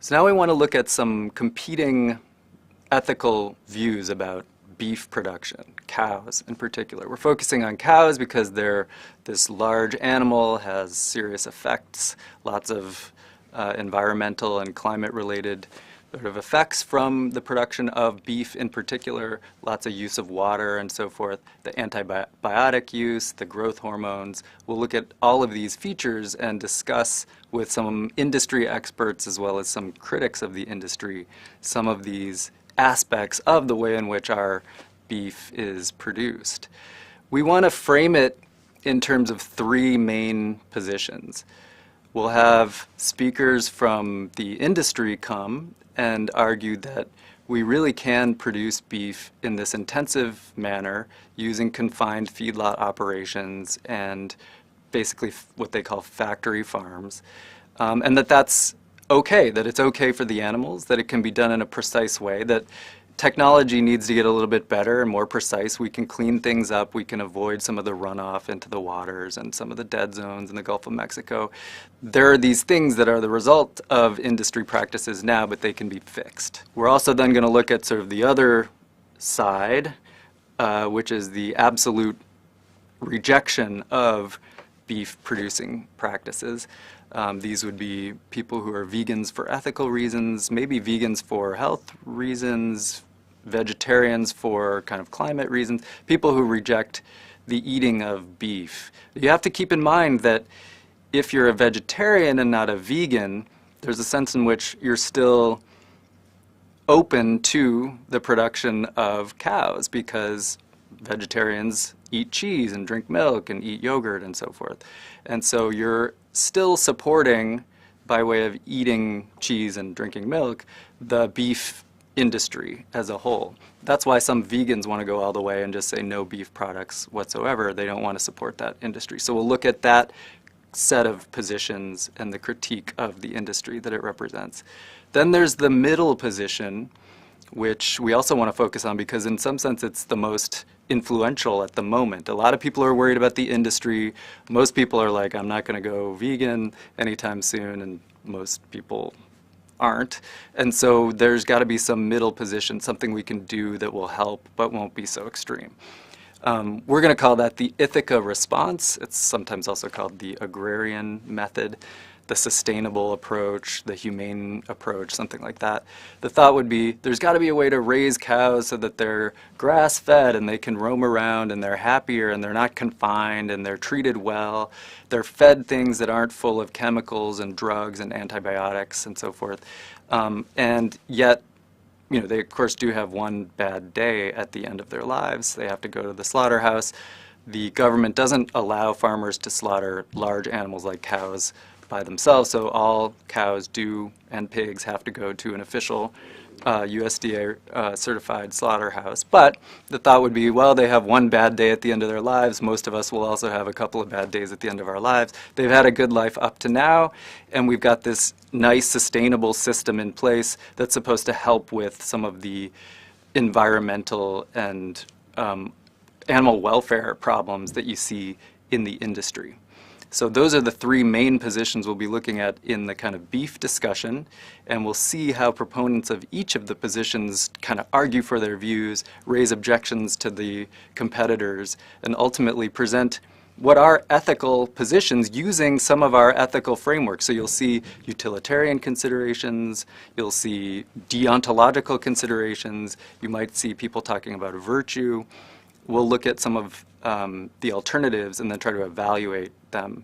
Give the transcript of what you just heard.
So now we want to look at some competing ethical views about beef production, cows in particular. We're focusing on cows because they're this large animal, has serious effects, lots of environmental and climate-related sort of effects from the production of beef in particular, lots of use of water and so forth, the antibiotic use, the growth hormones. We'll look at all of these features and discuss with some industry experts as well as some critics of the industry some of these aspects of the way in which our beef is produced. We want to frame it in terms of three main positions. We'll have speakers from the industry come and argue that we really can produce beef in this intensive manner using confined feedlot operations and basically what they call factory farms, and that's okay, that it's okay for the animals, that it can be done in a precise way, that technology needs to get a little bit better and more precise. We can clean things up, we can avoid some of the runoff into the waters and some of the dead zones in the Gulf of Mexico. There are these things that are the result of industry practices now, but they can be fixed. We're also then going to look at sort of the other side, which is the absolute rejection of beef producing practices. These would be people who are vegans for ethical reasons, maybe vegans for health reasons, vegetarians for kind of climate reasons, people who reject the eating of beef. You have to keep in mind that if you're a vegetarian and not a vegan, there's a sense in which you're still open to the production of cows because vegetarians eat cheese and drink milk and eat yogurt and so forth. And so you're still supporting, by way of eating cheese and drinking milk, the beef industry as a whole. That's why some vegans want to go all the way and just say no beef products whatsoever. They don't want to support that industry. So we'll look at that set of positions and the critique of the industry that it represents. Then there's the middle position, which we also want to focus on because in some sense it's the most influential at the moment. A lot of people are worried about the industry. Most people are like, I'm not going to go vegan anytime soon, and most people aren't. And so there's got to be some middle position, something we can do that will help but won't be so extreme. We're going to call that the Ithaca response. It's sometimes also called the agrarian method, the sustainable approach, the humane approach, something like that. The thought would be there's got to be a way to raise cows so that they're grass-fed and they can roam around and they're happier and they're not confined and they're treated well. They're fed things that aren't full of chemicals and drugs and antibiotics and so forth. And yet, you know, they of course do have one bad day at the end of their lives. They have to go to the slaughterhouse. The government doesn't allow farmers to slaughter large animals like cows by themselves, so all cows and pigs have to go to an official USDA certified slaughterhouse. But the thought would be, well, they have one bad day at the end of their lives. Most of us will also have a couple of bad days at the end of our lives. They've had a good life up to now, and we've got this nice sustainable system in place that's supposed to help with some of the environmental and animal welfare problems that you see in the industry. So those are the three main positions we'll be looking at in the kind of beef discussion, and we'll see how proponents of each of the positions kind of argue for their views, raise objections to the competitors, and ultimately present what are ethical positions using some of our ethical framework. So you'll see utilitarian considerations, you'll see deontological considerations, you might see people talking about virtue. We'll look at some of the alternatives and then try to evaluate them